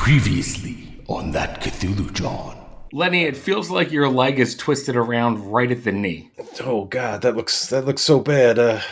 Previously on that Cthulhu John. Lenny, it feels like your leg is twisted around right at the knee. Oh God, that looks so bad. I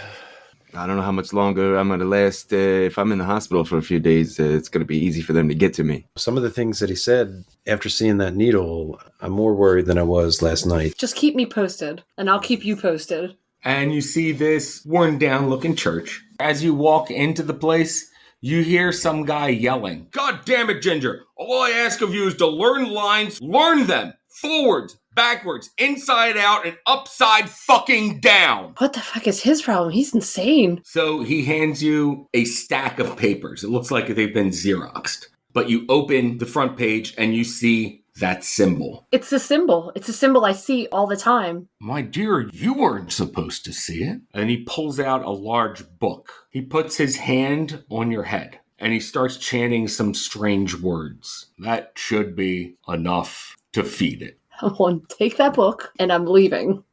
don't know how much longer I'm gonna last. If I'm in the hospital for a few days, it's gonna be easy for them to get to me. Some of the things that he said after seeing that needle, I'm more worried than I was last night. Just keep me posted, and I'll keep you posted. And you see this worn down looking church. As you walk into the place, you hear some guy yelling, "God damn it, Ginger! All I ask of you is to learn lines, learn them, forwards, backwards, inside out, and upside fucking down!" What the fuck is his problem? He's insane. So he hands you a stack of papers. It looks like they've been Xeroxed. But you open the front page and you see that symbol. It's the symbol. It's a symbol I see all the time. My dear, you weren't supposed to see it. And he pulls out a large book. He puts his hand on your head and he starts chanting some strange words. That should be enough to feed it. I'm going to take that book and I'm leaving.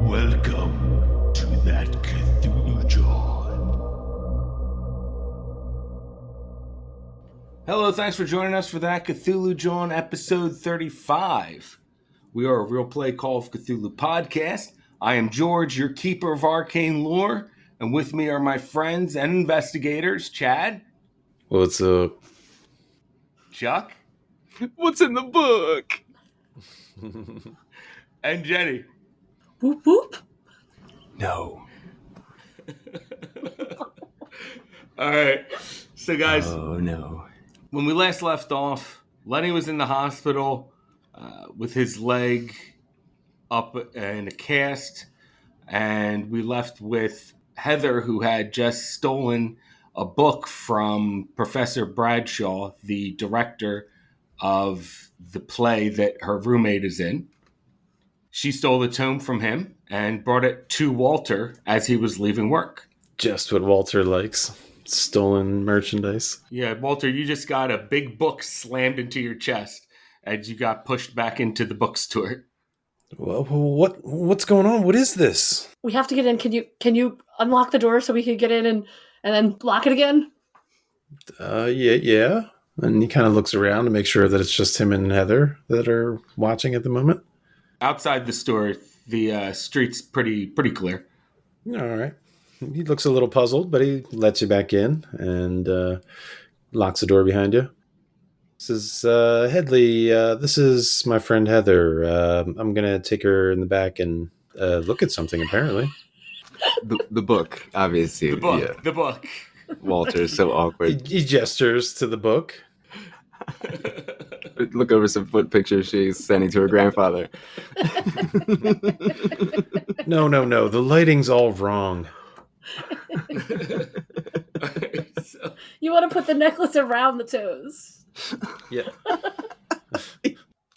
Welcome to that Cthulhu John. Hello, thanks for joining us for that Cthulhu John episode 35. We are a real play Call of Cthulhu podcast. I am George, your keeper of arcane lore, and with me are my friends and investigators, Chad. What's up? Chuck. What's in the book? And Jenny. Whoop whoop. No. All right. So, guys, Oh no. when we last left off, Lenny was in the hospital with his leg up in a cast, and we left with Heather, who had just stolen a book from Professor Bradshaw, the director of the play that her roommate is in. She stole the tome from him and brought it to Walter as he was leaving work. Just what Walter likes. Stolen merchandise. Yeah, Walter, you just got a big book slammed into your chest as you got pushed back into the bookstore. Well, what's going on? What is this? We have to get in. Can you unlock the door so we can get in and then lock it again? Yeah. And he kind of looks around to make sure that it's just him and Heather that are watching at the moment. Outside the store, the street's pretty clear. All right. He looks a little puzzled, but he lets you back in and locks the door behind you. This is Headley. This is my friend Heather. I'm going to take her in the back and look at something, apparently. The book, obviously. The book. Walter is so awkward. He gestures to the book. Look over some foot pictures she's sending to her grandfather. No. The lighting's all wrong. You want to put the necklace around the toes. Yeah.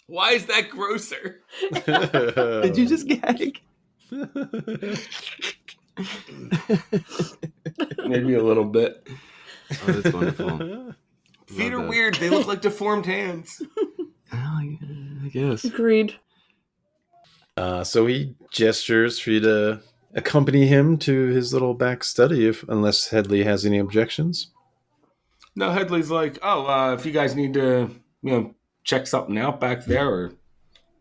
Why is that grosser? Did you just gag? Maybe a little bit. Oh, that's wonderful. Feet are that. weird. They look like deformed hands. Oh, yeah, I guess. Agreed. So he gestures for you to accompany him to his little back study, unless Headley has any objections. No, Headley's like, if you guys need to, check something out back there or,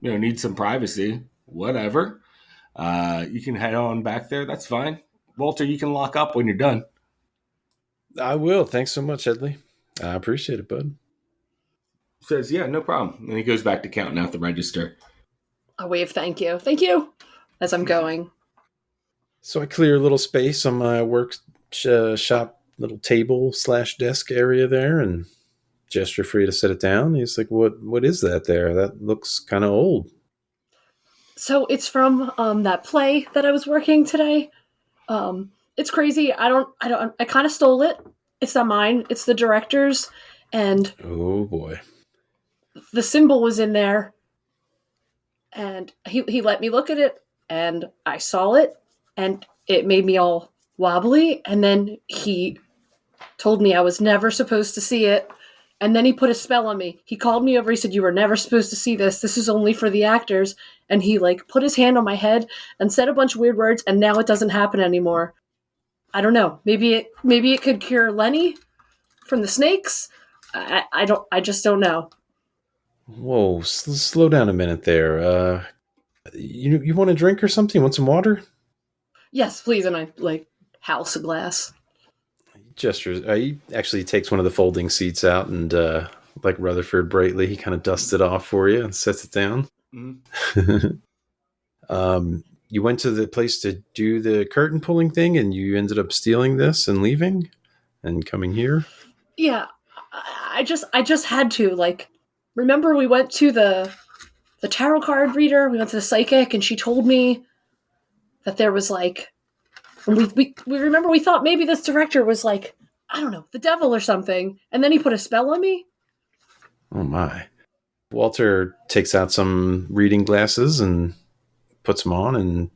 need some privacy, whatever, you can head on back there. That's fine. Walter, you can lock up when you're done. I will. Thanks so much, Headley. I appreciate it, bud. Says, yeah, no problem. And he goes back to counting out the register. I wave thank you. Thank you. As I'm going. So I clear a little space on my work shop little table / desk area there and gesture for you to set it down. He's like, what is that there? That looks kind of old. So it's from that play that I was working today. It's crazy. I kind of stole it. It's not mine. It's the director's. And oh boy, the symbol was in there. And he let me look at it, and I saw it, and it made me all wobbly. And then he told me I was never supposed to see it. And then he put a spell on me. He called me over. He said, "You were never supposed to see this. This is only for the actors." And he like put his hand on my head and said a bunch of weird words. And now it doesn't happen anymore. I don't know. Maybe it could cure Lenny from the snakes. I just don't know. Whoa, slow down a minute there. You want a drink or something? You want some water? Yes, please. And I like house a glass. He gestures. He actually takes one of the folding seats out and, like Rutherford Brightly, he kind of dusts it off for you and sets it down. Mm-hmm. You went to the place to do the curtain pulling thing, and you ended up stealing this and leaving and coming here. Yeah, I just had to like. Remember, we went to the tarot card reader. We went to the psychic, and she told me that there was like. And we remember we thought maybe this director was like, I don't know, the devil or something, and then he put a spell on me. Oh my! Walter takes out some reading glasses and puts them on, and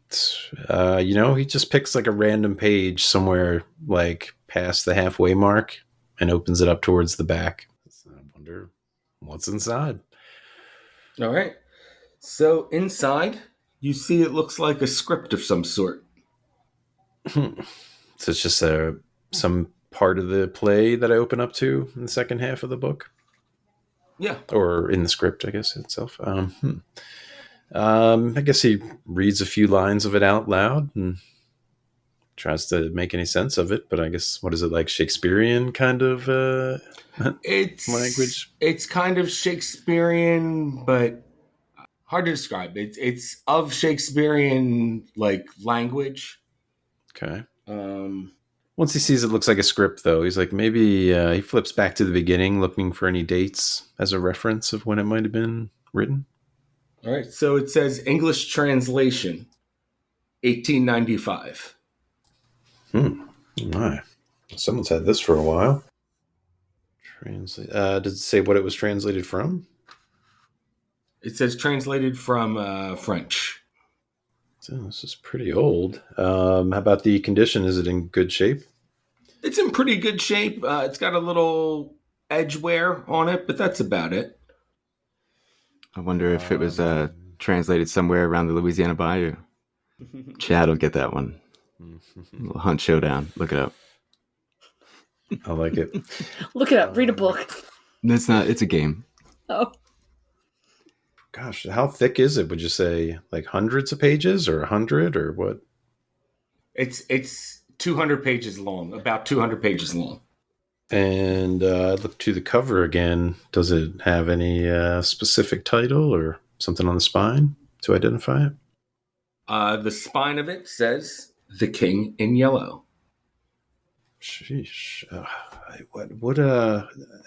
he just picks like a random page somewhere like past the halfway mark and opens it up towards the back. I wonder what's inside. All right. So inside, you see it looks like a script of some sort. So it's just some part of the play that I open up to in the second half of the book. Yeah. Or in the script, I guess, itself. I guess he reads a few lines of it out loud and tries to make any sense of it. But I guess, what is it, like Shakespearean kind of It's language? It's kind of Shakespearean, but hard to describe. It's of Shakespearean like language. Okay. Um, Once he sees it looks like a script, though, he's like, maybe he flips back to the beginning looking for any dates as a reference of when it might have been written. all right. So it says English translation, 1895. My. Someone's had this for a while. Does it say what it was translated from? It says translated from French. So this is pretty old. How about the condition? Is it in good shape? It's in pretty good shape. It's got a little edge wear on it, but that's about it. I wonder if it was translated somewhere around the Louisiana Bayou. Chad will get that one. Little Hunt Showdown. Look it up. I like it. Look it up. Read a book. It's not. It's a game. Oh, Gosh, how thick is it? Would you say like hundreds of pages or 100 or what? It's 200 pages long, about 200 pages long. And look to the cover again. Does it have any specific title or something on the spine to identify it? The spine of it says "The King in Yellow." Sheesh.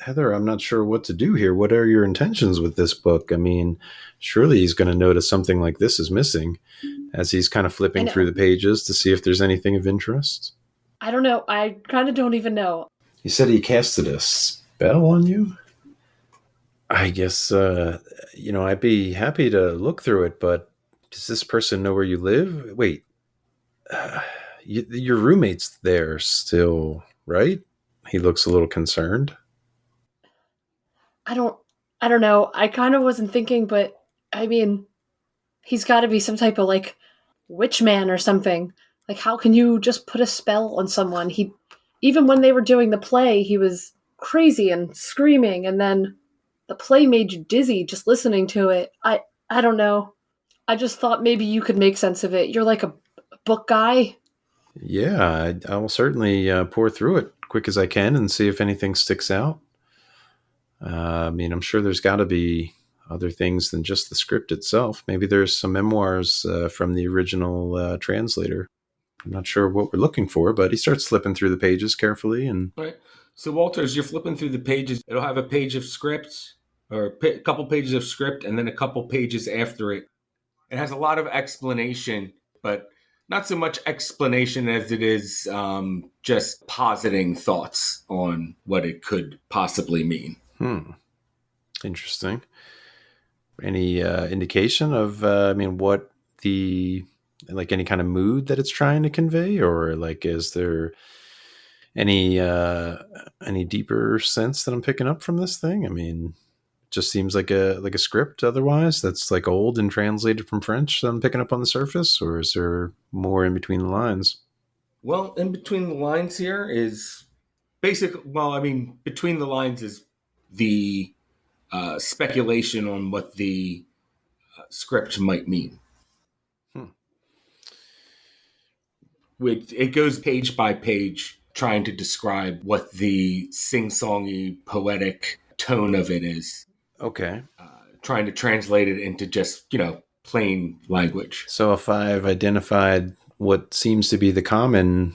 Heather, I'm not sure what to do here. What are your intentions with this book? I mean, surely he's going to notice something like this is missing as he's kind of flipping through the pages to see if there's anything of interest. I don't know. I kind of don't even know. He said he casted a spell on you? I guess, I'd be happy to look through it, but does this person know where you live? Wait, your roommate's there still, right? He looks a little concerned. I don't know. I kind of wasn't thinking, but I mean, he's got to be some type of like witch man or something. Like, how can you just put a spell on someone? Even when they were doing the play, he was crazy and screaming, and then the play made you dizzy just listening to it. I don't know. I just thought maybe you could make sense of it. You're like a book guy. Yeah, I will certainly pour through it quick as I can and see if anything sticks out. I mean, I'm sure there's got to be other things than just the script itself. Maybe there's some memoirs from the original translator. I'm not sure what we're looking for, but he starts flipping through the pages carefully. And All right. So, Walter, as you're flipping through the pages, it'll have a page of script or a couple pages of script and then a couple pages after it. It has a lot of explanation, but not so much explanation as it is just positing thoughts on what it could possibly mean. Interesting. Any indication of, what like any kind of mood that it's trying to convey, or like, is there any deeper sense that I'm picking up from this thing? I mean, it just seems like a script otherwise that's like old and translated from French that I'm picking up on the surface, or is there more in between the lines? Well, in between the lines here is between the lines is the speculation on what the script might mean. Hmm. It goes page by page trying to describe what the sing-songy, poetic tone of it is. Okay. Trying to translate it into just, plain language. So if I've identified what seems to be the common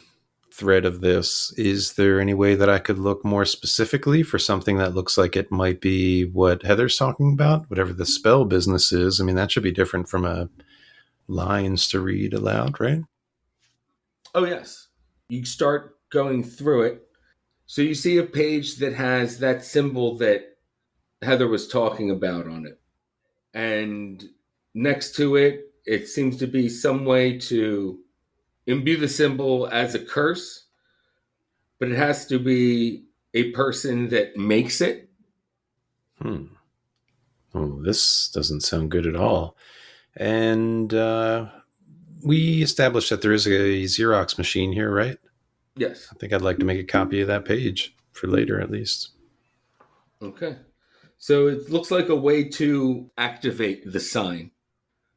thread of this, is there any way that I could look more specifically for something that looks like it might be what Heather's talking about, whatever the spell business is? I mean, that should be different from a lines to read aloud, right? Oh, yes. You start going through it. So you see a page that has that symbol that Heather was talking about on it. And next to it, it seems to be some way to imbue the symbol as a curse, but it has to be a person that makes it. Oh, this doesn't sound good at all. And we established that there is a Xerox machine here, right? Yes. I think I'd like to make a copy of that page for later, at least. Okay. So it looks like a way to activate the sign,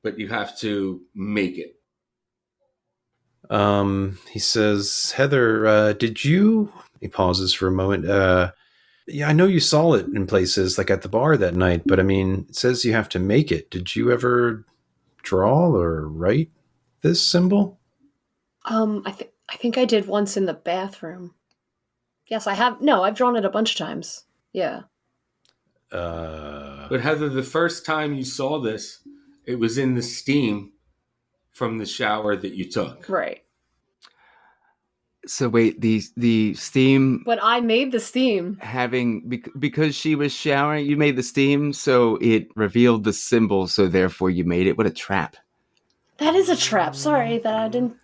but you have to make it. He says, Heather, did you? He pauses for a moment. Yeah, I know you saw it in places, like at the bar that night, but I mean, it says you have to make it. Did you ever draw or write this symbol? I think I did once in the bathroom. Yes, I have. No, I've drawn it a bunch of times. Yeah. But Heather, the first time you saw this, it was in the steam from the shower that you took. Right. So wait, the steam When I made the steam. because she was showering, you made the steam, so it revealed the symbol, so therefore you made it. What a trap. That is a trap. Sorry that I didn't.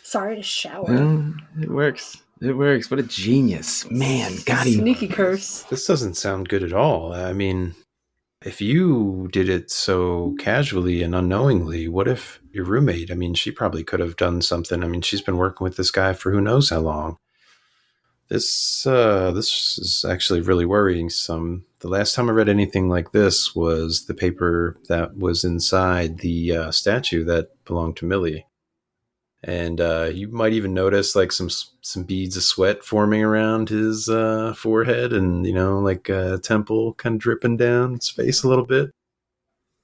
Sorry to shower. Well, it works. It works. What a genius. Man, got him. Sneaky curse. This doesn't sound good at all. I mean, if you did it so casually and unknowingly, what if your roommate, I mean, she probably could have done something. I mean, she's been working with this guy for who knows how long. This is actually really worrying. The last time I read anything like this was the paper that was inside the statue that belonged to Millie. And you might even notice like some beads of sweat forming around his forehead, and like a temple kind of dripping down his face a little bit.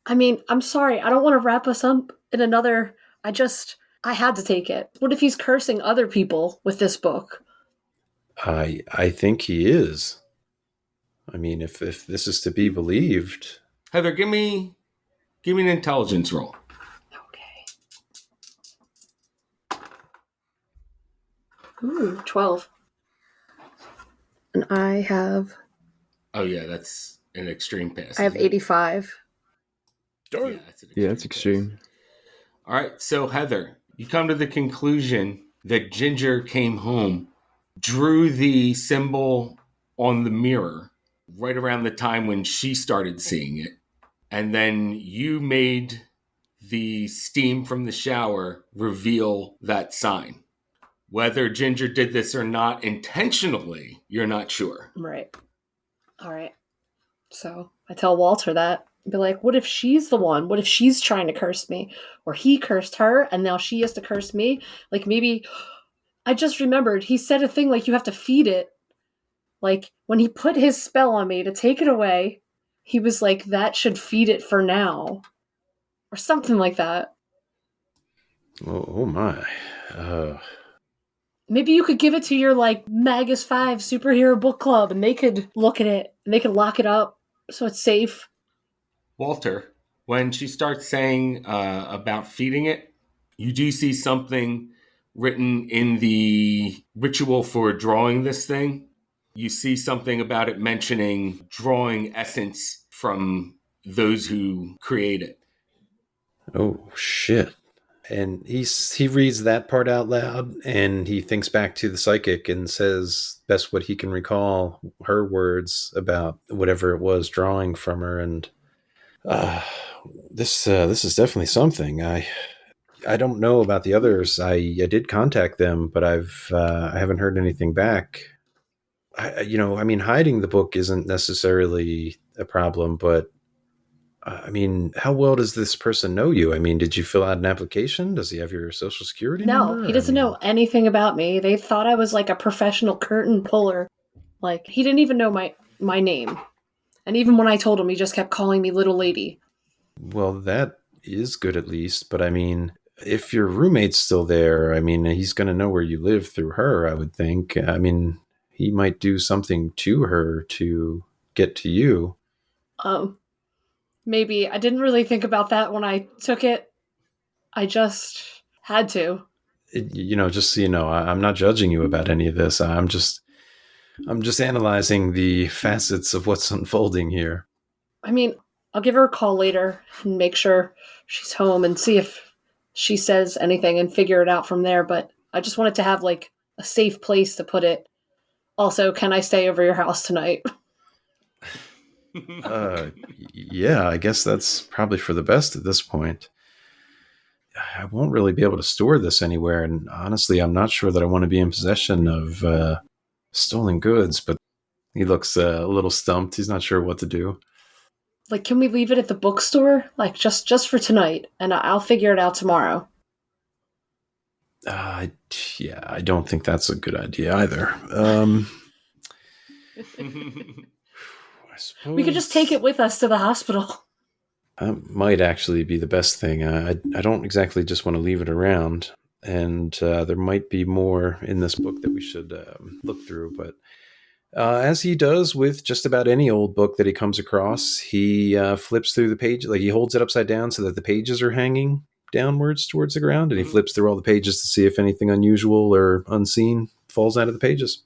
I mean, I'm sorry. I don't want to wrap us up in another. I had to take it. What if he's cursing other people with this book? I think he is. I mean, if this is to be believed. Heather, give me an intelligence roll. Ooh, 12. And I have... Oh, yeah, that's an extreme pass. I have 85. Yeah, That's extreme. All right, so Heather, you come to the conclusion that Ginger came home, drew the symbol on the mirror right around the time when she started seeing it, and then you made the steam from the shower reveal that sign. Whether Ginger did this or not intentionally, you're not sure. Right. All right. So I tell Walter that. Be like, what if she's the one? What if she's trying to curse me? Or he cursed her and now she has to curse me? Like maybe... I just remembered he said a thing like you have to feed it. Like when he put his spell on me to take it away, he was like, that should feed it for now. Or something like that. Oh my. Maybe you could give it to your like Magus 5 superhero book club and they could look at it and they could lock it up so it's safe. Walter, when she starts saying about feeding it, you do see something written in the ritual for drawing this thing. You see something about it mentioning drawing essence from those who create it. Oh shit. And he reads that part out loud, and he thinks back to the psychic and says best what he can recall, her words about whatever it was drawing from her. And this is definitely something. I don't know about the others. I did contact them, but I haven't heard anything back. I mean, hiding the book isn't necessarily a problem, but I mean, how well does this person know you? I mean, did you fill out an application? Does he have your social security number? No, he doesn't know anything about me. They thought I was like a professional curtain puller. Like, he didn't even know my name. And even when I told him, he just kept calling me little lady. Well, that is good at least. But I mean, if your roommate's still there, I mean, he's going to know where you live through her, I would think. I mean, he might do something to her to get to you. Maybe. I didn't really think about that when I took it. I just had to. Just so you know, I'm not judging you about any of this. I'm just analyzing the facets of what's unfolding here. I mean, I'll give her a call later and make sure she's home and see if she says anything and figure it out from there. But I just wanted to have like a safe place to put it. Also, can I stay over your house tonight? Yeah, I guess that's probably for the best at this point. I won't really be able to store this anywhere, and honestly, I'm not sure that I want to be in possession of stolen goods, but he looks a little stumped. He's not sure what to do. Like, can we leave it at the bookstore? Like, just for tonight, and I'll figure it out tomorrow. Yeah, I don't think that's a good idea either. We could just take it with us to the hospital. That might actually be the best thing. I don't exactly just want to leave it around, and there might be more in this book that we should look through. But as he does with just about any old book that he comes across, he flips through the page, like he holds it upside down so that the pages are hanging downwards towards the ground, and he flips through all the pages to see if anything unusual or unseen falls out of the pages.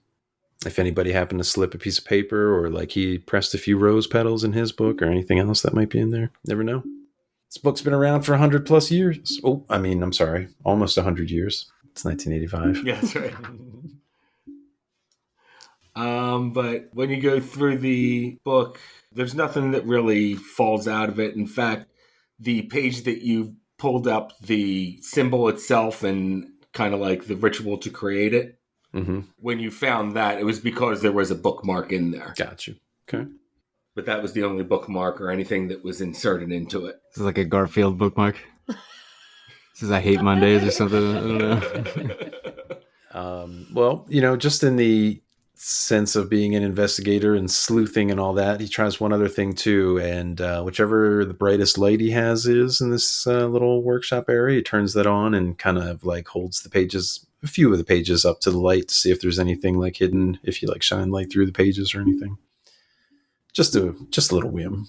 If anybody happened to slip a piece of paper, or like he pressed a few rose petals in his book, or anything else that might be in there. Never know. This book's been around for 100+ years. Oh, I mean, I'm sorry, almost 100 years. It's 1985. Yeah, that's right. But when you go through the book, there's nothing that really falls out of it. In fact, the page that you pulled up, the symbol itself and kind of like the ritual to create it, when you found that, it was because there was a bookmark in there. Got you. Okay. But that was the only bookmark or anything that was inserted into it. This is like a Garfield bookmark. This is I Hate Mondays or something. I don't know. Well, just in the sense of being an investigator and sleuthing and all that, he tries one other thing too. And whichever the brightest light he has is in this little workshop area, he turns that on and kind of like holds the pages, a few of the pages up to the light to see if there's anything like hidden, if you like shine light through the pages or anything. Just a little whim.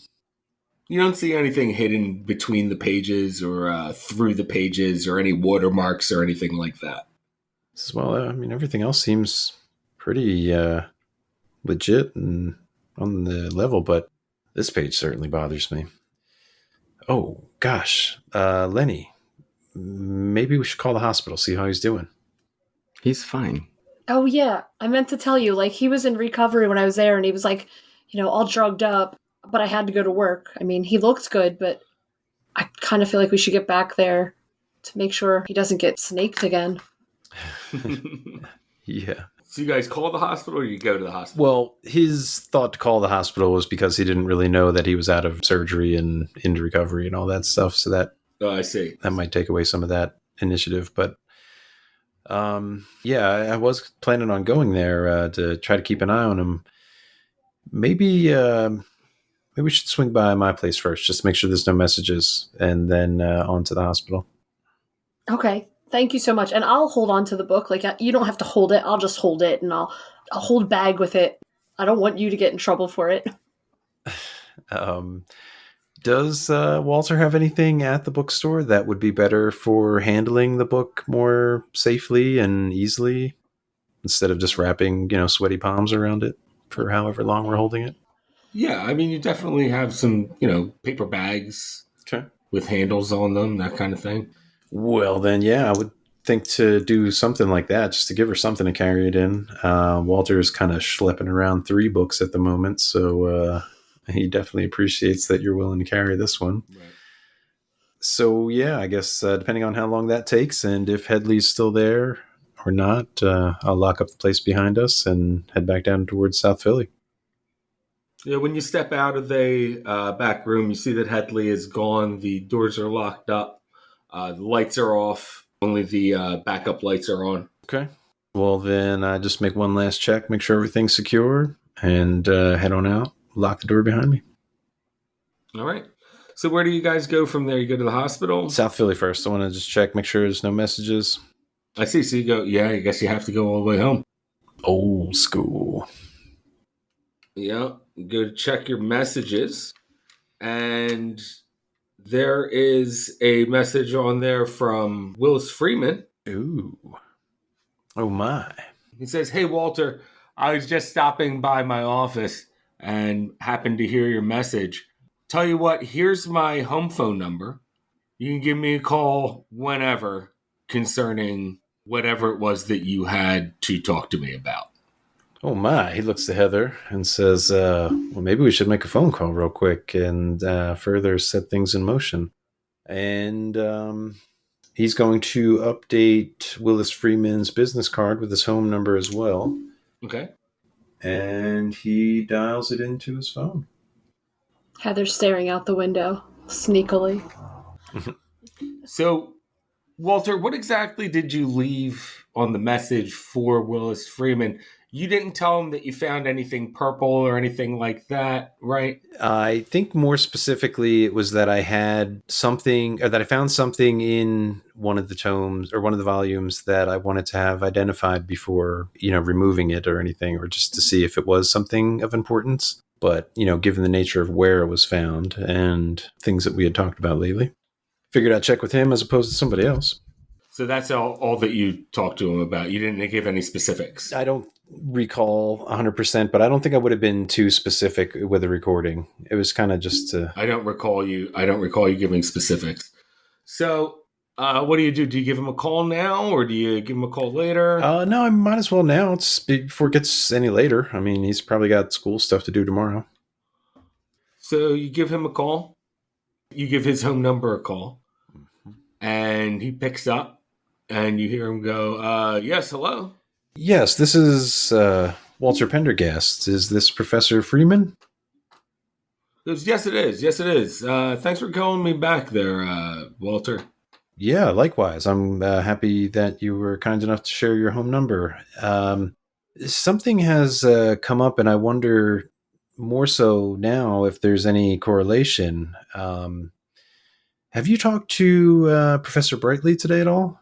You don't see anything hidden between the pages or through the pages or any watermarks or anything like that. Well, I mean, everything else seems pretty legit and on the level, but this page certainly bothers me. Oh, gosh. Lenny, maybe we should call the hospital, see how he's doing. He's fine. Oh, yeah. I meant to tell you, like, he was in recovery when I was there, and he was like, all drugged up, but I had to go to work. I mean, he looked good, but I kind of feel like we should get back there to make sure he doesn't get snaked again. Yeah. So you guys call the hospital or you go to the hospital? Well, his thought to call the hospital was because he didn't really know that he was out of surgery and into recovery and all that stuff. So that, I see. That might take away some of that initiative. But yeah, I was planning on going there to try to keep an eye on him. Maybe we should swing by my place first, just to make sure there's no messages, and then on to the hospital. Okay. Thank you so much. And I'll hold on to the book. Like, you don't have to hold it. I'll just hold it, and I'll hold bag with it. I don't want you to get in trouble for it. Does Walter have anything at the bookstore that would be better for handling the book more safely and easily, instead of just wrapping, sweaty palms around it for however long we're holding it? Yeah, I mean, you definitely have some, paper bags Okay. with handles on them, that kind of thing. Well, then, yeah, I would think to do something like that just to give her something to carry it in. Walter is kind of schlepping around 3 books at the moment, so he definitely appreciates that you're willing to carry this one. Right. So, yeah, I guess depending on how long that takes and if Headley's still there or not, I'll lock up the place behind us and head back down towards South Philly. Yeah, when you step out of the back room, you see that Headley is gone. The doors are locked up. The lights are off. Only the backup lights are on. Okay. Well, then I just make one last check, make sure everything's secure, and head on out. Lock the door behind me. All right. So where do you guys go from there? You go to the hospital? South Philly first. I want to just check, make sure there's no messages. I see. So you go, yeah, I guess you have to go all the way home. Old school. Yeah. Go check your messages. And there is a message on there from Willis Freeman. Ooh. Oh, my. He says, "Hey, Walter, I was just stopping by my office and happened to hear your message. Tell you what, here's my home phone number. You can give me a call whenever concerning whatever it was that you had to talk to me about." Oh, my. He looks to Heather and says, well, maybe we should make a phone call real quick and further set things in motion. And he's going to update Willis Freeman's business card with his home number as well. Okay. And he dials it into his phone. Heather's staring out the window, sneakily. So, Walter, what exactly did you leave on the message for Willis Freeman? You didn't tell him that you found anything purple or anything like that, right? I think more specifically it was that I had something, or that I found something in one of the tomes or one of the volumes that I wanted to have identified before, removing it or anything, or just to see if it was something of importance. But, given the nature of where it was found and things that we had talked about lately, figured I'd check with him as opposed to somebody else. So that's all that you talked to him about. You didn't give any specifics. I don't recall 100%, but I don't think I would have been too specific with the recording. It was kind of just to... I don't recall you giving specifics. So, what do? Do you give him a call now, or do you give him a call later? No, I might as well now. It's before it gets any later. I mean, he's probably got school stuff to do tomorrow. So you give him a call. You give his home number a call, and he picks up, and you hear him go, "Yes, hello." Yes, this is Walter Pendergast. Is this Professor Freeman? He goes, "Yes, it is. Yes, it is. Thanks for calling me back there, Walter." Yeah, likewise. I'm happy that you were kind enough to share your home number. Something has come up, and I wonder more so now if there's any correlation. Have you talked to Professor Brightly today at all?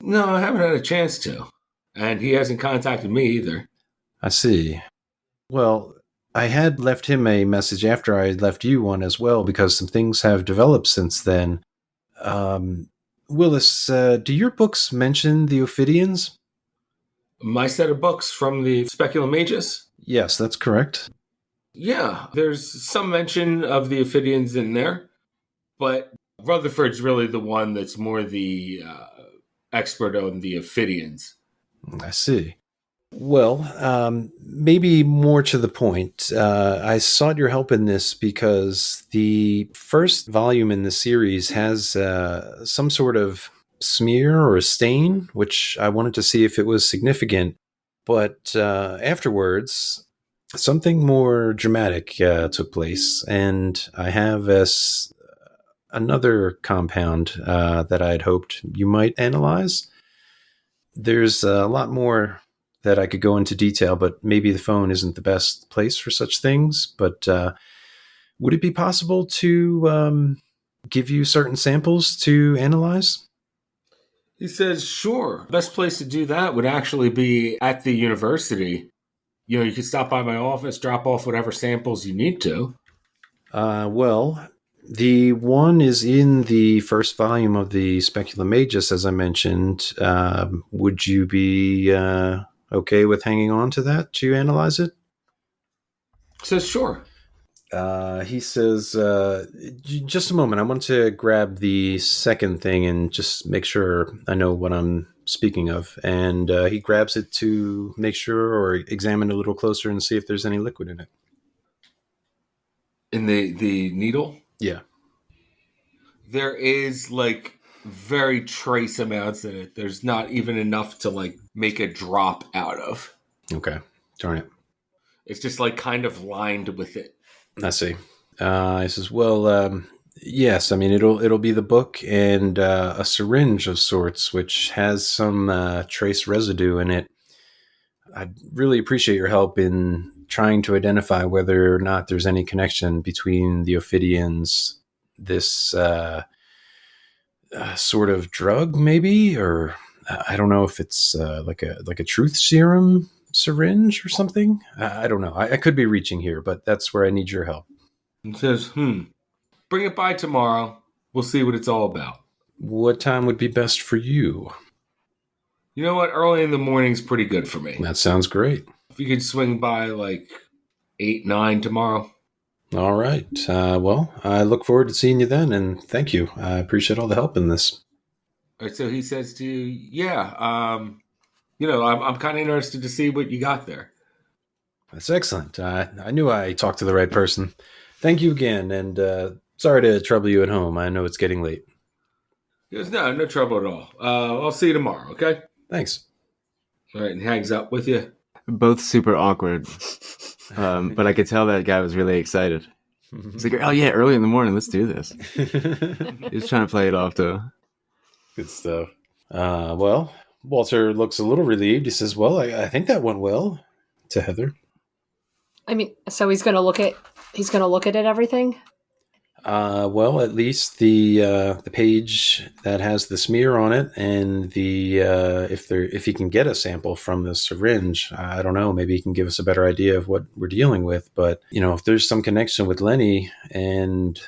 No, I haven't had a chance to. And he hasn't contacted me either. I see. Well, I had left him a message after I had left you one as well, because some things have developed since then. Willis, do your books mention the Ophidians? My set of books from the Speculum Magus? Yes, that's correct. Yeah, there's some mention of the Ophidians in there, but Rutherford's really the one that's more the expert on the Ophidians. I see. Well, maybe more to the point, I sought your help in this because the first volume in the series has some sort of smear or a stain, which I wanted to see if it was significant. But afterwards, something more dramatic took place, and I have another compound that I had hoped you might analyze. There's a lot more that I could go into detail, but maybe the phone isn't the best place for such things. But would it be possible to give you certain samples to analyze? He says, sure. Best place to do that would actually be at the university. You could stop by my office, drop off whatever samples you need to. Well, the one is in the first volume of the Speculum Magus, as I mentioned. Would you be okay with hanging on to that to analyze it? Says, sure. He says, just a moment. I want to grab the second thing and just make sure I know what I'm speaking of. And he grabs it to make sure or examine it a little closer and see if there's any liquid in it. In the needle, Yeah. there is like very trace amounts in it. There's not even enough to like make a drop out of. Okay. Darn it. It's just like kind of lined with it. I see. He says, well, yes, I mean, it'll be the book and a syringe of sorts, which has some trace residue in it. I'd really appreciate your help in trying to identify whether or not there's any connection between the Ophidians, this sort of drug, maybe, or I don't know if it's like a truth serum syringe or something. I don't know. I could be reaching here, but that's where I need your help. It says, bring it by tomorrow. We'll see what it's all about. What time would be best for you? You know what? Early in the morning's pretty good for me. That sounds great. If you could swing by like 8, 9 tomorrow. All right. Well, I look forward to seeing you then, and thank you. I appreciate all the help in this. All right, so he says to you, yeah, I'm kind of interested to see what you got there. That's excellent. I knew I talked to the right person. Thank you again, and sorry to trouble you at home. I know it's getting late. He goes, no trouble at all. I'll see you tomorrow, okay? Thanks. All right, and hangs up with you. Both super awkward. But I could tell that guy was really excited. He's like, oh yeah, early in the morning, let's do this. He was trying to play it off though. Good stuff. Well, Walter looks a little relieved. He says, well, I think that went well, to Heather. I mean, so he's going to look at everything? Well, at least the page that has the smear on it, and the if he can get a sample from the syringe, I don't know. Maybe he can give us a better idea of what we're dealing with. But if there's some connection with Lenny and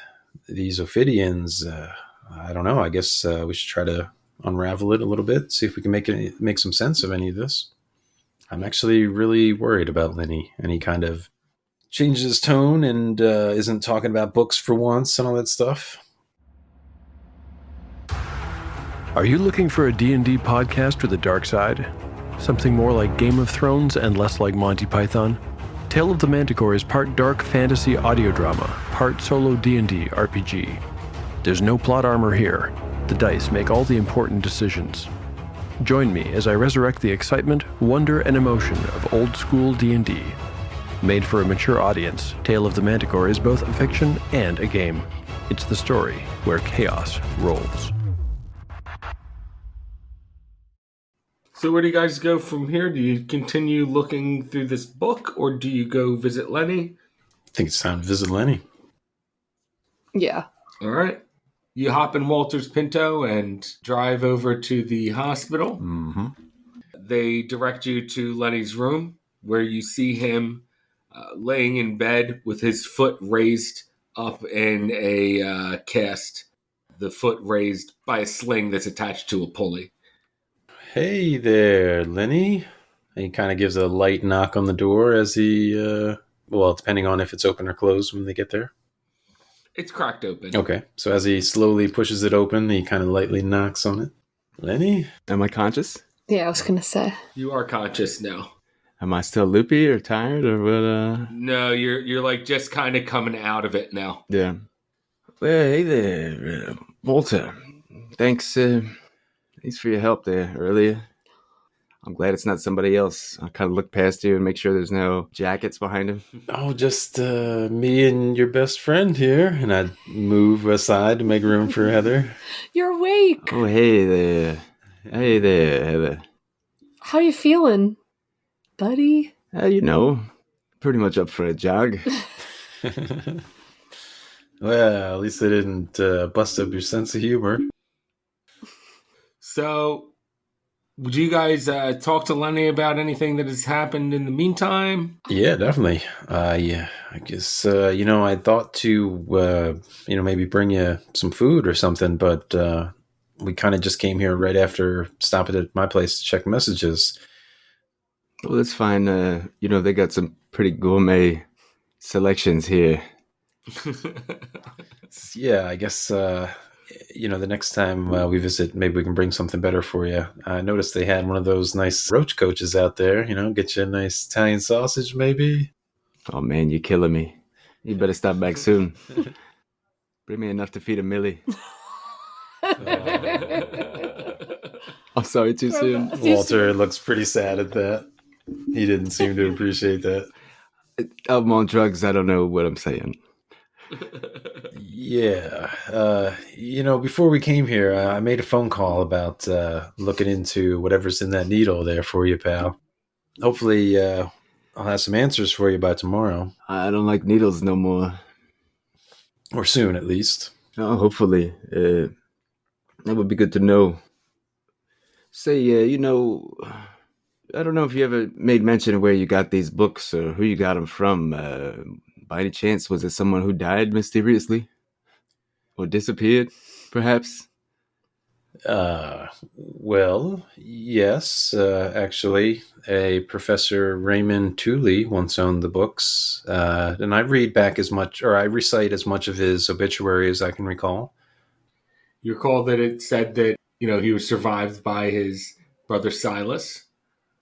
these Ophidians, I don't know. I guess we should try to unravel it a little bit, see if we can make some sense of any of this. I'm actually really worried about Lenny, and he kind of changes his tone and isn't talking about books for once and all that stuff. Are you looking for a D&D podcast with a dark side? Something more like Game of Thrones and less like Monty Python? Tale of the Manticore is part dark fantasy audio drama, part solo D&D RPG. There's no plot armor here. The dice make all the important decisions. Join me as I resurrect the excitement, wonder, and emotion of old school D&D. Made for a mature audience, Tale of the Manticore is both a fiction and a game. It's the story where chaos rolls. So where do you guys go from here? Do you continue looking through this book, or do you go visit Lenny? I think it's time to visit Lenny. Yeah. All right. You hop in Walter's Pinto and drive over to the hospital. Mm-hmm. They direct you to Lenny's room, where you see him laying in bed with his foot raised up in a cast, the foot raised by a sling that's attached to a pulley. Hey there, Lenny. And he kind of gives a light knock on the door as he, depending on if it's open or closed when they get there. It's cracked open. Okay, so as he slowly pushes it open, he kind of lightly knocks on it. Lenny? Am I conscious? Yeah, I was going to say. You are conscious now. Am I still loopy or tired or what? No, you're like just kind of coming out of it now. Yeah. Well, hey there, Walter. Thanks for your help there earlier. I'm glad it's not somebody else. I'll kind of look past you and make sure there's no jackets behind him. Oh, just me and your best friend here. And I'd move aside to make room for Heather. You're awake. Oh, hey there. Hey there, Heather. How you feeling, buddy? Pretty much up for a jog. Well, at least I didn't bust up your sense of humor. So, would you guys talk to Lenny about anything that has happened in the meantime? Yeah, definitely. I guess, I thought to, maybe bring you some food or something, but we kind of just came here right after stopping at my place to check messages. Well, that's fine. They got some pretty gourmet selections here. Yeah, I guess the next time we visit, maybe we can bring something better for you. I noticed they had one of those nice roach coaches out there. Get you a nice Italian sausage, maybe. Oh man, you're killing me. You better stop back soon. Bring me enough to feed a Millie. I'm sorry, too soon. Walter looks pretty sad at that. He didn't seem to appreciate that. I'm on drugs. I don't know what I'm saying. Yeah. Before we came here, I made a phone call about looking into whatever's in that needle there for you, pal. Hopefully, I'll have some answers for you by tomorrow. I don't like needles no more. Or soon, at least. Oh, hopefully. That would be good to know. Say, I don't know if you ever made mention of where you got these books or who you got them from. By any chance, was it someone who died mysteriously? Or disappeared, perhaps? Well, yes, actually, a Professor Raymond Tooley once owned the books, and I read back as much, or I recite as much of his obituary as I can recall. You recall that it said that, he was survived by his brother Silas,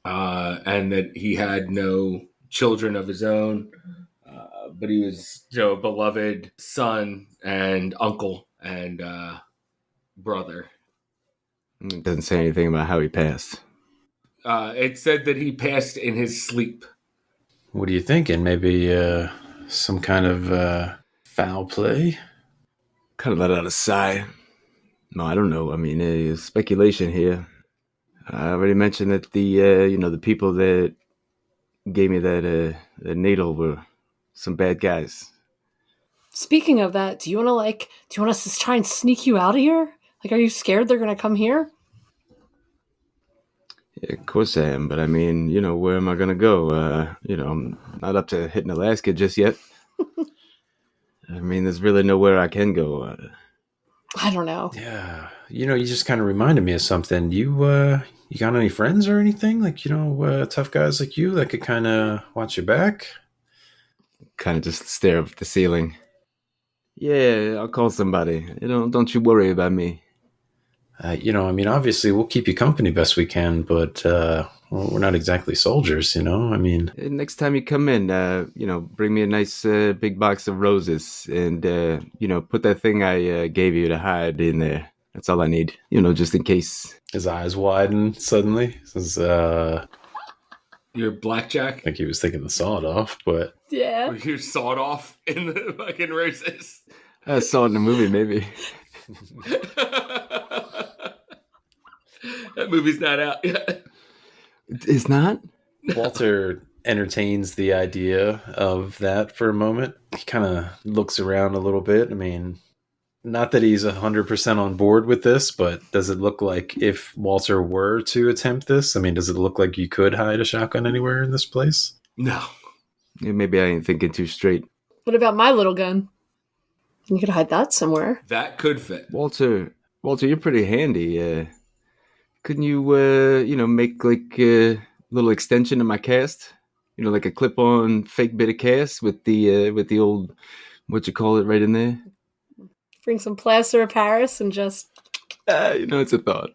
and that he had no children of his own, but he was, a beloved son and uncle and brother. It doesn't say anything about how he passed. It said that he passed in his sleep. What are you thinking? Maybe some kind of foul play? Kind of let out a sigh. No, I don't know. I mean, it's speculation here. I already mentioned that the people that gave me that needle were some bad guys. Speaking of that, do you want us to try and sneak you out of here? Like, are you scared they're going to come here? Yeah, of course I am, but I mean, where am I going to go? I'm not up to hitting Alaska just yet. I mean, there's really nowhere I can go. I don't know. Yeah, you just kind of reminded me of something. You got any friends or anything? Like, tough guys like you that could kind of watch your back? Kind of just stare up at the ceiling. Yeah, I'll call somebody. Don't you worry about me. Obviously we'll keep you company best we can, but we're not exactly soldiers, Next time you come in, bring me a nice big box of roses and, put that thing I gave you to hide in there. That's all I need, just in case. His eyes widen suddenly. Your blackjack? I think he was thinking the sawed off, but... Yeah. You're sawed off in the fucking roses. I saw it in the movie, maybe. That movie's not out yet. It's not? Walter entertains the idea of that for a moment. He kind of looks around a little bit. I mean, not that he's 100% on board with this, but does it look like if Walter were to attempt this? I mean, does it look like you could hide a shotgun anywhere in this place? No. Yeah, maybe I ain't thinking too straight. What about my little gun? You could hide that somewhere. That could fit. Walter, you're pretty handy. Couldn't you, make like a little extension of my cast? Like a clip-on fake bit of cast with the old, right in there? Bring some plaster of Paris and just... it's a thought.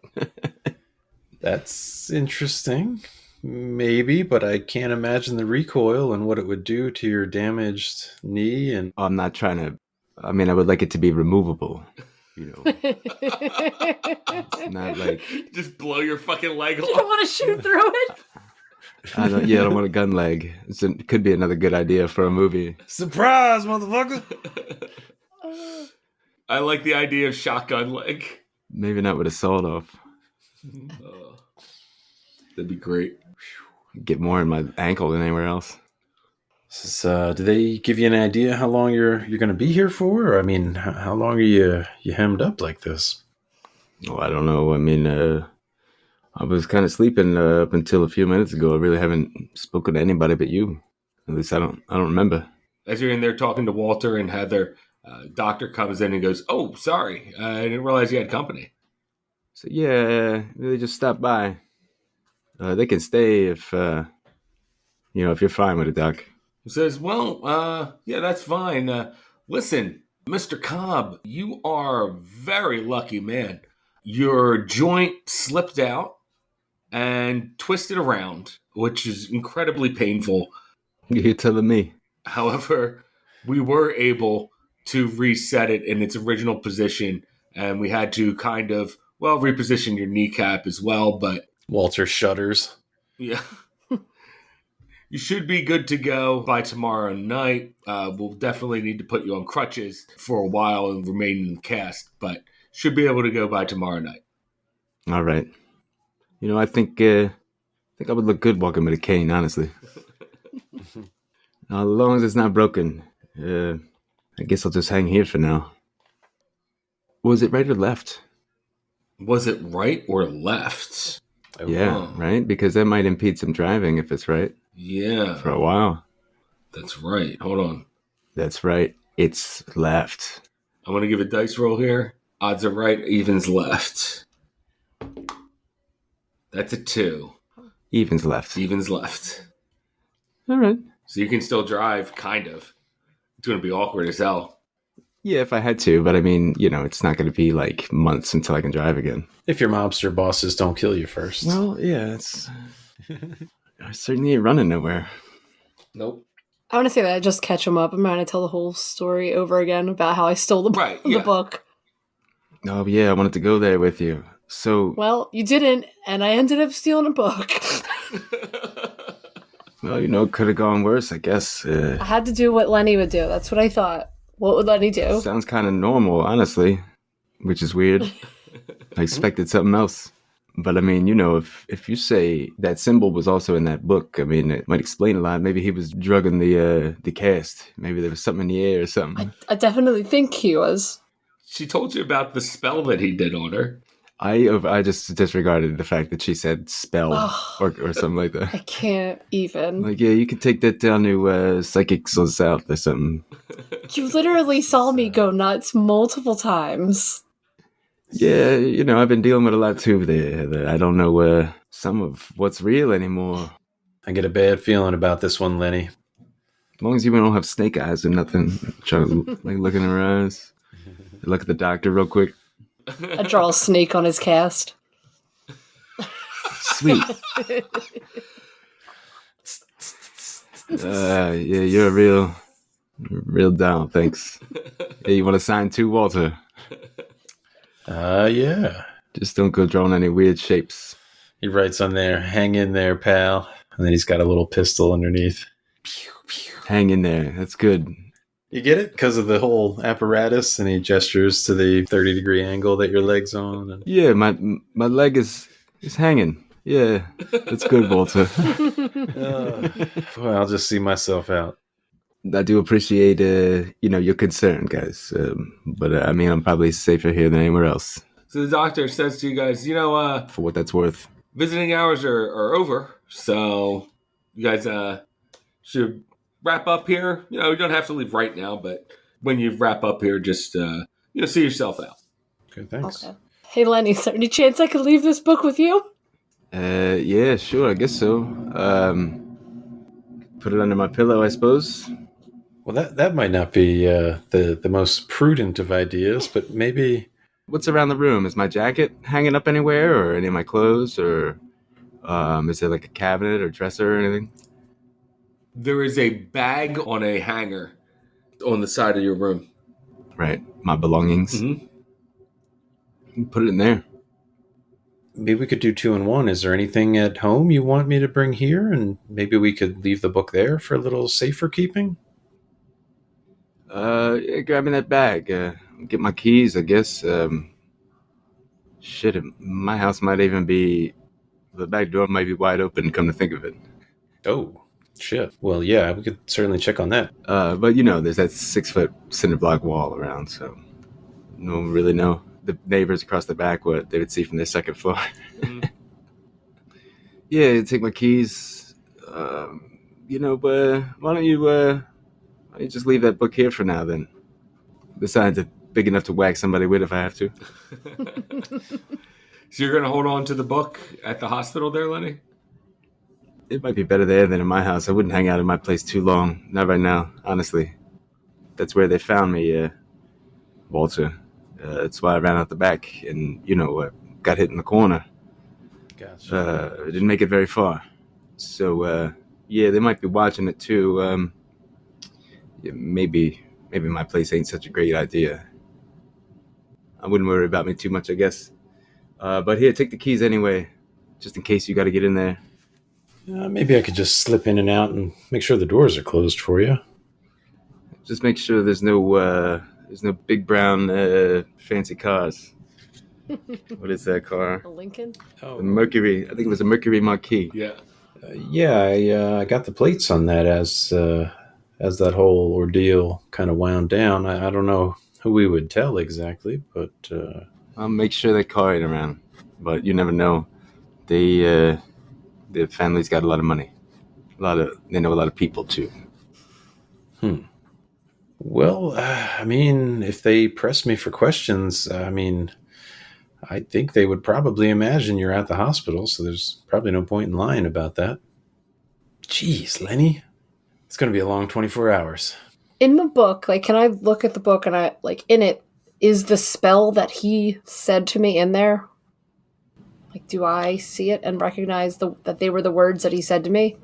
That's interesting. Maybe, but I can't imagine the recoil and what it would do to your damaged knee. And I'm not trying to... I mean, I would like it to be removable. It's not like... Just blow your fucking leg off. You don't want to shoot through it? I don't want a gun leg. It could be another good idea for a movie. Surprise, motherfucker! I like the idea of shotgun leg. Maybe not with a sawed off. That'd be great. Get more in my ankle than anywhere else. Do they give you an idea how long you're going to be here for? Or, I mean, how long are you hemmed up like this? Oh, I don't know. I mean, I was kind of sleeping up until a few minutes ago. I really haven't spoken to anybody but you. At least I don't remember. As you're in there talking to Walter and Heather, doctor comes in and goes, "Oh, sorry, I didn't realize you had company." So yeah, they just stopped by. They can stay if if you're fine with it, Doc. He says, "Well, yeah, that's fine. Listen, Mr. Cobb, you are a very lucky man. Your joint slipped out and twisted around, which is incredibly painful. You're telling me. However, we were able to reset it in its original position, and we had to kind of, well, reposition your kneecap as well, but Walter shudders. yeah. You should be good to go by tomorrow night. We'll definitely need to put you on crutches for a while and remain in the cast, but should be able to go by tomorrow night. All right. I think I would look good walking with a cane, honestly. As long as it's not broken, I guess I'll just hang here for now. Was it right or left? Was it right or left? Yeah, right? Because that might impede some driving if it's right. Yeah. For a while. That's right. Hold on. That's right. It's left. I'm going to give a dice roll here. Odds are right, evens left. That's a 2. Evens left. Evens left. All right. So you can still drive, kind of. It's going to be awkward as hell. Yeah, if I had to, but I mean, it's not going to be like months until I can drive again. If your mobster bosses don't kill you first. Well, yeah, it's... I certainly ain't running nowhere. Nope. I want to say that I just catch him up. I'm going to tell the whole story over again about how I stole the book. Oh, yeah, I wanted to go there with you. So... Well, you didn't, and I ended up stealing a book. Well, it could have gone worse, I guess. I had to do what Lenny would do. That's what I thought. What would Lenny do? Sounds kind of normal, honestly, which is weird. I expected something else. But I mean, if you say that symbol was also in that book, I mean, it might explain a lot. Maybe he was drugging the cast. Maybe there was something in the air or something. I definitely think he was. She told you about the spell that he did on her. I just disregarded the fact that she said spell or something like that. I can't even. Like, yeah, you can take that down to Psychic South or something. You literally saw me go nuts multiple times. Yeah, I've been dealing with a lot too there. I don't know some of what's real anymore. I get a bad feeling about this one, Lenny. As long as you don't have snake eyes or nothing. Trying to look in her eyes. Look at the doctor real quick. I draw a snake on his cast. Sweet. Yeah, you're a real down. Thanks. Hey, you want to sign too, Walter? Yeah. Just don't go drawing any weird shapes. He writes on there, hang in there, pal. And then he's got a little pistol underneath. Hang in there. That's good. You get it? Because of the whole apparatus, and he gestures to the 30-degree angle that your leg's on. And... Yeah, my leg is hanging. Yeah, that's good, Walter. Well, I'll just see myself out. I do appreciate, your concern, guys. But I mean, I'm probably safer here than anywhere else. So the doctor says to you guys, for what that's worth, visiting hours are over. So you guys should wrap up here. You don't have to leave right now, but when you wrap up here, just see yourself out. Okay, thanks. Okay. Hey, Lenny, is there any chance I could leave this book with you? Yeah, sure, I guess so. Put it under my pillow, I suppose. Well, that might not be the most prudent of ideas, but maybe... What's around the room? Is my jacket hanging up anywhere, or any of my clothes, or is there like a cabinet or dresser or anything? There is a bag on a hanger on the side of your room. Right, my belongings. Mm-hmm. Put it in there. Maybe we could do 2 in 1. Is there anything at home you want me to bring here? And maybe we could leave the book there for a little safer keeping? Yeah, grab me that bag. Get my keys, I guess. Shit, my house might even be... The back door might be wide open, come to think of it. Oh, shit. Well, yeah, we could certainly check on that. But there's that 6-foot cinder block wall around, so no one really know. The neighbors across the back, what they would see from their second floor. Mm-hmm. Yeah, take my keys. But why don't you just leave that book here for now, then? Besides, it's big enough to whack somebody with if I have to. So you're going to hold on to the book at the hospital there, Lenny? It might be better there than in my house. I wouldn't hang out in my place too long. Not right now, honestly. that's where they found me, Walter. That's why I ran out the back and, got hit in the corner. Gotcha. I didn't make it very far. So, yeah, they might be watching it too. Yeah, maybe my place ain't such a great idea. I wouldn't worry about me too much, I guess. But here, take the keys anyway, just in case you got to get in there. Maybe I could just slip in and out and make sure the doors are closed for you. Just make sure there's no big brown fancy cars. What is that car? A Lincoln? Oh, The Mercury. I think it was a Mercury Marquis. Yeah. yeah. I got the plates on that as that whole ordeal kind of wound down. I don't know who we would tell exactly, but I'll make sure that car ain't around. But you never know. The family's got a lot of money. They know a lot of people too. well, I mean, if they press me for questions, I think they would probably imagine you're at the hospital, so there's probably no point in lying about that. Jeez, Lenny, it's going to be a long 24 hours. In the book, like, can I look at the book and in it, is the spell that he said to me in there? Like, do I see it and recognize that they were the words that he said to me?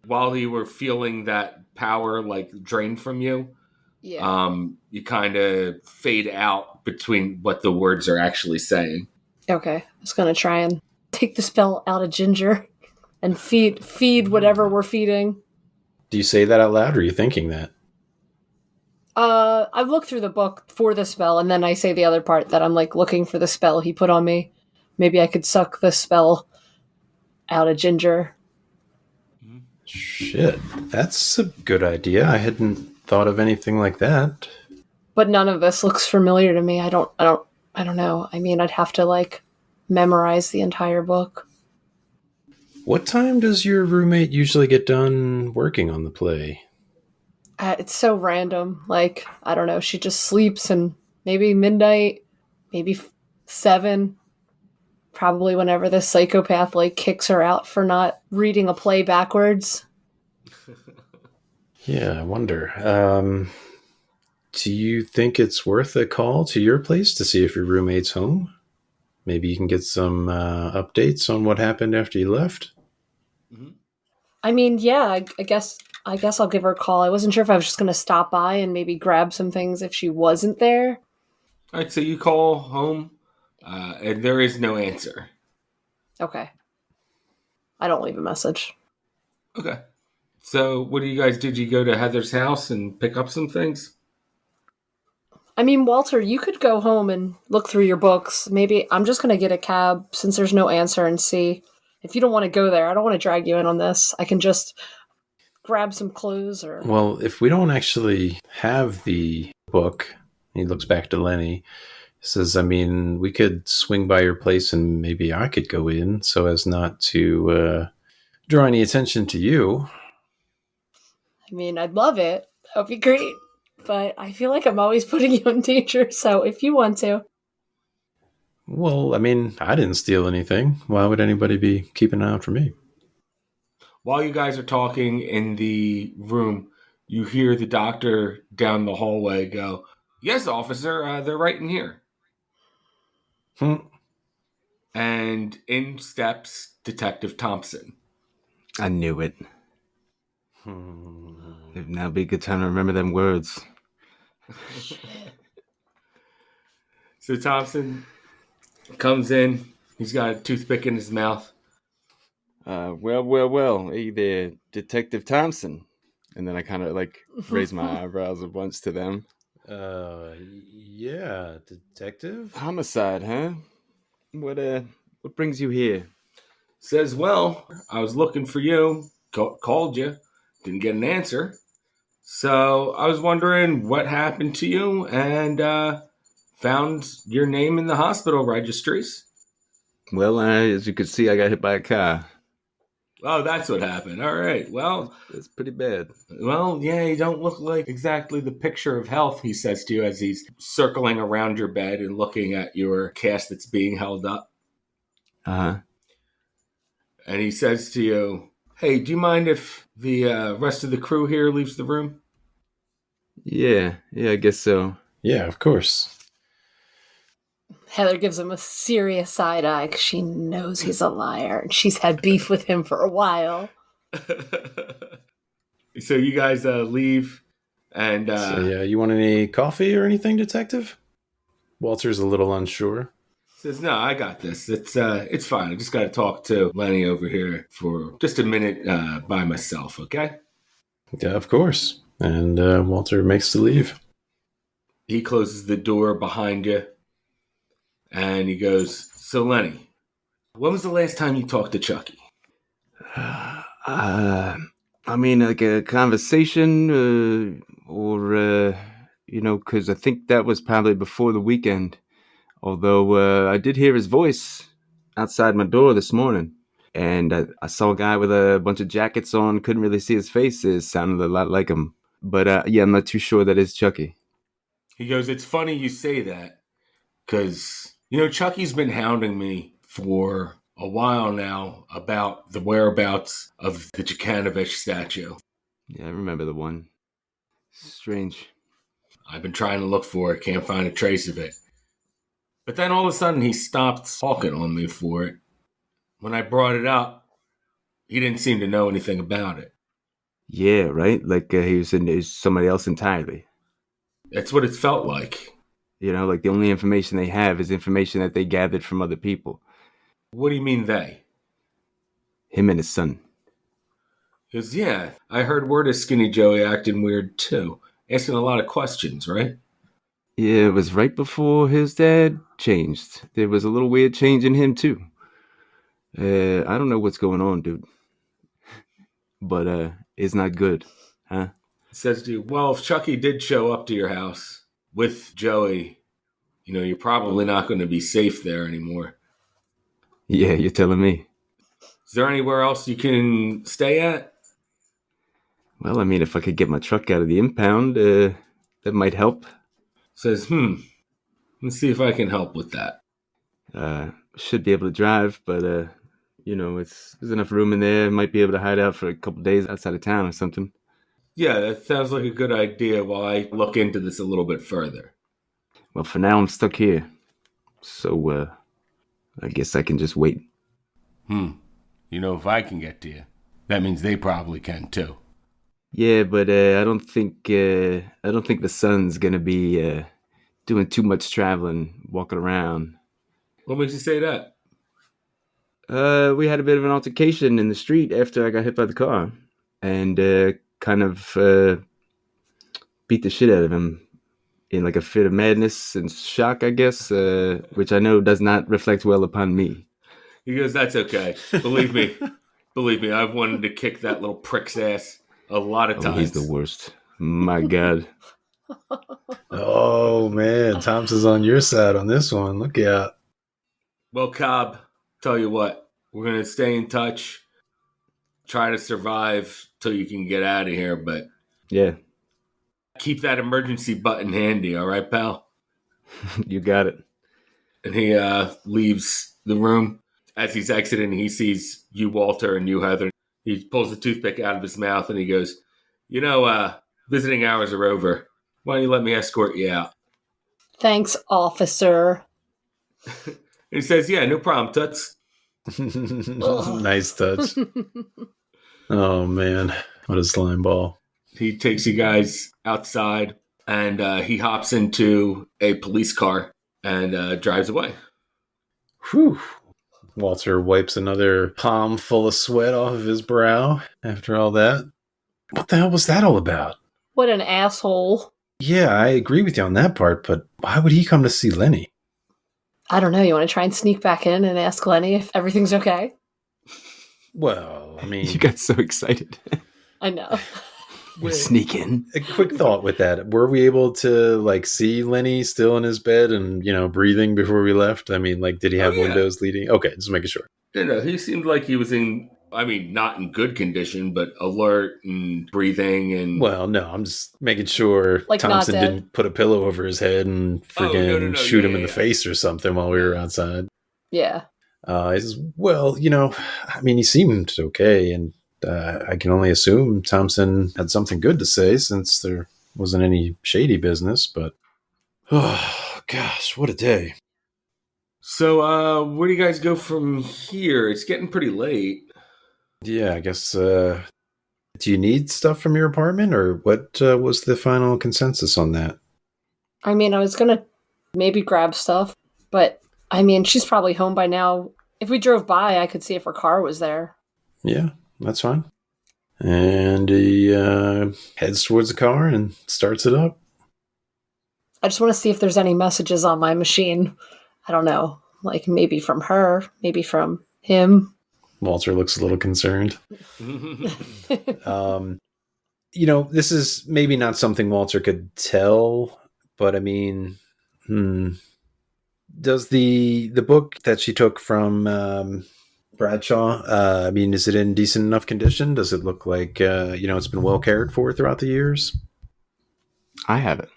While you were feeling that power like drained from you, Yeah. you kind of fade out between what the words are actually saying. Okay. I was going to try and take the spell out of Ginger and feed whatever we're feeding. Do you say that out loud, or are you thinking that? I've looked through the book for the spell, and then I say the other part that I'm like looking for the spell he put on me. Maybe I could suck the spell out of Ginger. Shit, that's a good idea. I hadn't thought of anything like that. But none of this looks familiar to me. I don't know. I mean, I'd have to like memorize the entire book. What time does your roommate usually get done working on the play? It's so random. Like, I don't know. She just sleeps and maybe midnight, maybe 7. Probably whenever the psychopath like kicks her out for not reading a play backwards. Yeah, I wonder. Do you think it's worth a call to your place to see if your roommate's home? Maybe you can get some updates on what happened after you left. I mean, yeah, I guess I'll give her a call. I wasn't sure if I was just going to stop by and maybe grab some things if she wasn't there. All right, so you call home, and there is no answer. Okay. I don't leave a message. Okay. So what do you guys do? Did you go to Heather's house and pick up some things? I mean, Walter, you could go home and look through your books. Maybe I'm just going to get a cab since there's no answer and see. If you don't want to go there, I don't want to drag you in on this. I can just grab some clothes or... Well, if we don't actually have the book, he looks back to Lenny, says, I mean, we could swing by your place and maybe I could go in so as not to draw any attention to you. I mean, I'd love it. That would be great. But I feel like I'm always putting you in danger, so if you want to... Well, I mean, I didn't steal anything. Why would anybody be keeping an eye out for me? While you guys are talking in the room, you hear the doctor down the hallway go, "Yes, officer, they're right in here." And in steps Detective Thompson. I knew it. It'd now be a good time to remember them words. So Thompson comes in. He's got a toothpick in his mouth. Well. Hey there, Detective Thompson. And then I kind of like raise my eyebrows a bunch to them. Yeah, detective? Homicide, huh? What brings you here? Says, well, I was looking for you. Called you. Didn't get an answer. So I was wondering what happened to you and found your name in the hospital registries. Well, as you can see, I got hit by a car. Oh, that's what happened. All right. Well, It's pretty bad. Well, yeah, you don't look like exactly the picture of health, he says to you as he's circling around your bed and looking at your cast that's being held up. Uh-huh. And he says to you, "Hey, do you mind if the rest of the crew here leaves the room?" Yeah, I guess so. Yeah, of course. Heather gives him a serious side eye because she knows he's a liar and she's had beef with him for a while. So you guys leave, and So yeah, you want any coffee or anything, Detective? Walter's a little unsure. says, "No, I got this. It's fine. I just got to talk to Lenny over here for just a minute by myself, okay?" Yeah, of course. And Walter makes the leave. He closes the door behind you, and he goes, "So Lenny, when was the last time you talked to Chucky?" I mean, like a conversation, or because I think that was probably before the weekend. Although I did hear his voice outside my door this morning, and I saw a guy with a bunch of jackets on. Couldn't really see his face. It sounded a lot like him. But yeah, I'm not too sure that is Chucky. He goes, "It's funny you say that, because Chucky's been hounding me for a while now about the whereabouts of the Jekanovich statue. Yeah, I remember the one. Strange. I've been trying to look for it, can't find a trace of it. But then all of a sudden he stopped talking on me for it. When I brought it up, he didn't seem to know anything about it. Yeah, right. Like he was in somebody else entirely. That's what it felt like." Like the only information they have is information that they gathered from other people. "What do you mean they?" Him and his son. He goes, "Yeah, I heard word of Skinny Joey acting weird too. Asking a lot of questions, right?" Yeah, it was right before his dad changed. There was a little weird change in him too. I don't know what's going on, dude. But it's not good, huh? He says to you, "Well, if Chucky did show up to your house with Joey, you're probably not going to be safe there anymore. Yeah, you're telling me. Is there anywhere else you can stay at?" Well, I mean, if I could get my truck out of the impound, that might help. Says, let's see if I can help with that. Should be able to drive, but there's enough room in there. Might be able to hide out for a couple days outside of town or something. Yeah, that sounds like a good idea while I look into this a little bit further. Well, for now, I'm stuck here. So, I guess I can just wait. If I can get to you, that means they probably can too. Yeah, but I don't think the son's gonna be doing too much traveling, walking around. What makes you say that? We had a bit of an altercation in the street after I got hit by the car, and kind of beat the shit out of him in like a fit of madness and shock, I guess, which I know does not reflect well upon me. He goes, "That's okay. Believe me. Believe me, I've wanted to kick that little prick's ass a lot of times." He's the worst. My God. Oh man, Thompson's on your side on this one. Look out. Well, Cobb, tell you what, we're going to stay in touch. Try to survive till you can get out of here, but Yeah, keep that emergency button handy, all right, pal? you got it. And he leaves the room. As he's exiting, he sees you, Walter, and you, Heather. He pulls the toothpick out of his mouth and he goes, visiting hours are over. Why don't you let me escort you out? Thanks, officer. And he says, "Yeah, no problem, Toots." Nice touch. Oh man, what a slime ball. He takes you guys outside and he hops into a police car and drives away. Whew. Walter wipes another palm full of sweat off of his brow after all that. What the hell was that all about? What an asshole. Yeah, I agree with you on that part, but why would he come to see Lenny? I don't know. You want to try and sneak back in and ask Lenny if everything's okay? Well, I mean, You got so excited. I know. Sneak in. a quick thought with that. Were we able to see Lenny still in his bed and, breathing before we left? I mean, did he have yeah. windows leading? Okay, just making sure. He seemed like he was not in good condition, but alert and breathing and... Well, no, I'm just making sure Like, not Thompson dead? didn't put a pillow over his head and friggin' no. shoot him Yeah, in the yeah. face or something while we were outside. Yeah. He says, well, he seemed okay, and I can only assume Thompson had something good to say since there Wasn't any shady business, but oh gosh, what a day. So, where do you guys go from here? It's getting pretty late. Yeah, I guess. Do you need stuff from your apartment, or what was the final consensus on that? I mean, I was gonna maybe grab stuff, but I mean, she's probably home by now. If we drove by, I could see if her car was there. Yeah, that's fine. And he heads towards the car and starts it up. I just want to see if there's any messages on my machine. I don't know, like maybe from her, maybe from him. Walter looks a little concerned. This is maybe not something Walter could tell, but I mean, does the book that she took from Bradshaw, is it in decent enough condition? Does it look like, it's been well cared for throughout the years? I have it.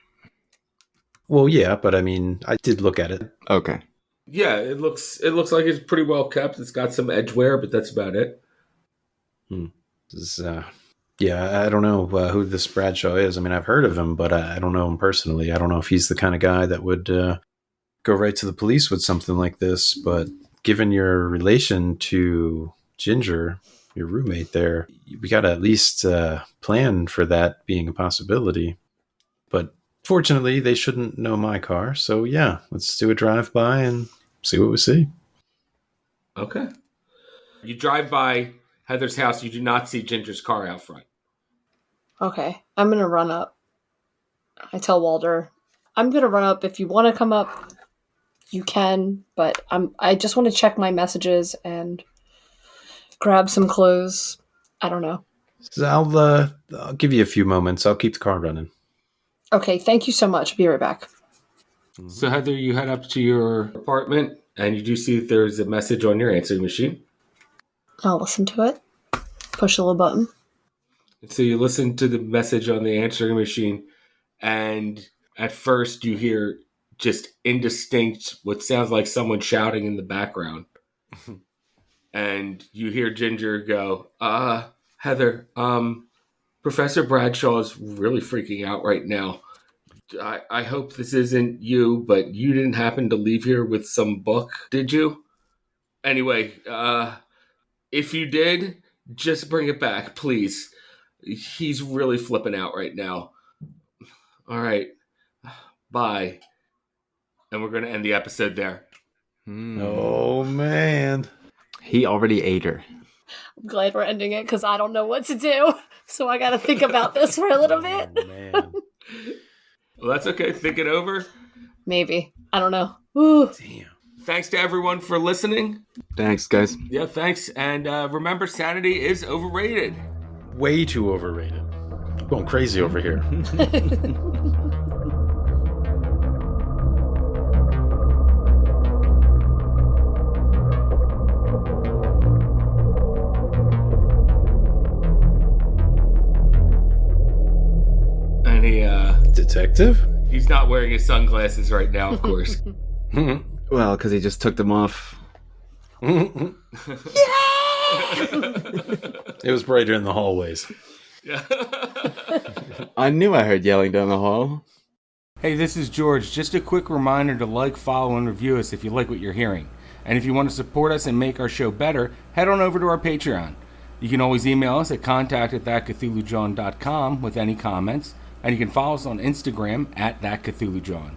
Well, yeah, but I mean, I did look at it. Okay. Yeah, it looks like it's pretty well kept. It's got some edge wear, but that's about it. I don't know who this Bradshaw is. I mean, I've heard of him, but I don't know him personally. I don't know if he's the kind of guy that would go right to the police with something like this. But given your relation to Ginger, your roommate there, we got to at least plan for that being a possibility. But fortunately, they shouldn't know my car. So yeah, let's do a drive-by and see what we see. Okay. You drive by Heather's house. You do not see Ginger's car out front. Okay, I'm gonna run up. I tell Walter, I'm gonna run up. If you want to come up, you can. But I just want to check my messages and grab some clothes. I don't know. So I'll give you a few moments. I'll keep the car running. Okay, thank you so much. Be right back. So Heather, you head up to your apartment and you do see that there's a message on your answering machine. I'll listen to it. Push the little button. So you listen to the message on the answering machine, and at first you hear just indistinct, what sounds like someone shouting in the background. And you hear Ginger go, Heather, Professor Bradshaw is really freaking out right now. I hope this isn't you, but you didn't happen to leave here with some book, did you? Anyway, if you did, just bring it back, please. He's really flipping out right now. All right. Bye. And we're going to end the episode there. Oh, man. He already ate her. I'm glad we're ending it because I don't know what to do. So I got to think about this for a little bit. Oh, man. Well, that's okay. Think it over. Maybe. I don't know. Ooh. Damn. Thanks to everyone for listening. Thanks, guys. Yeah, thanks. And remember, sanity is overrated. Way too overrated. Going crazy over here. And he, Detective? he's not wearing his sunglasses right now, of course. Well, because he just took them off. It was brighter in the hallways. Yeah. I knew I heard yelling down the hall. Hey, this is George. Just a quick reminder to like, follow, and review us if you like what you're hearing. And if you want to support us and make our show better, head on over to our Patreon. You can always email us at contact@thatcthulhujohn.com with any comments. And you can follow us on Instagram @thatcthulhujohn.